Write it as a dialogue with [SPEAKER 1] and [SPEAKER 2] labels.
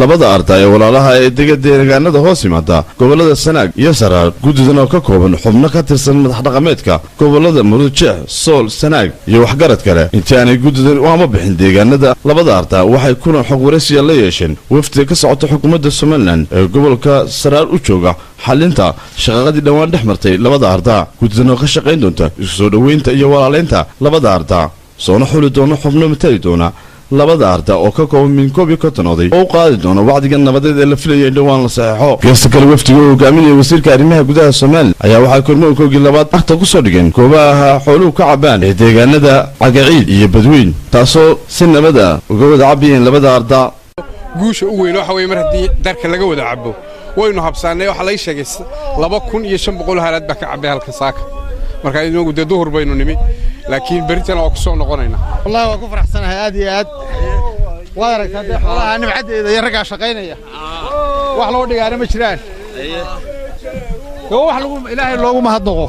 [SPEAKER 1] labada arday ee walaalaha ee deegaanada hoos yimaada gobolada Sanaag iyo Saraar gudidan oo ka kooban xubno ka tirsan madax dhaqameedka gobolada Murujeex Sool Sanaag iyo waxgarad kale intii aanay gudidan u ama bixin deegaanada labada arday waxay kuna xog waraysi la yeesheen wafdi ka socota xukuumadda Somaliland ee gobolka Saraar u jooga xalinta shaqadii dhawaan dhexmartay labada arday gudidan oo ka shaqeyn doonta isu soo dhaweynta iyo walaaleynta labada arday soo xuli doona xubno matali doona labada arday oo ka kooban min koob iyo konton oday oo qaadi doona wacdiga nabadeed ee la filayay dhawaan la saxeexo geesta kale wafdiga uu hogaaminaya wasiirka arrimaha gudaha Soomaaliya ayaa waxa kormeerkoogii labaad aqta ku soo dhigeen goobaha xooluhu ka cabaan ee deegaanada Cagaciid iyo Badweyn taasoo si nabada uga wada cabiyeen labada arday
[SPEAKER 2] guusha u weyn waxa weey mar hadii darka laga wada cabo waynu habsaanay waxa la sheegay 2500 halaad baa ka cabay halka saaka marka inagu duhur baynu nimi laakiin baritan oo ku soo noqonayna
[SPEAKER 3] wallahi waa ku faraxsanahay aad iyo aad waa aragtay xoolaha nimcadeeda iyo raga shaqeynaya wax loo dhigaana ma jiraan wax lagu ilaahay loogu mahadnaqo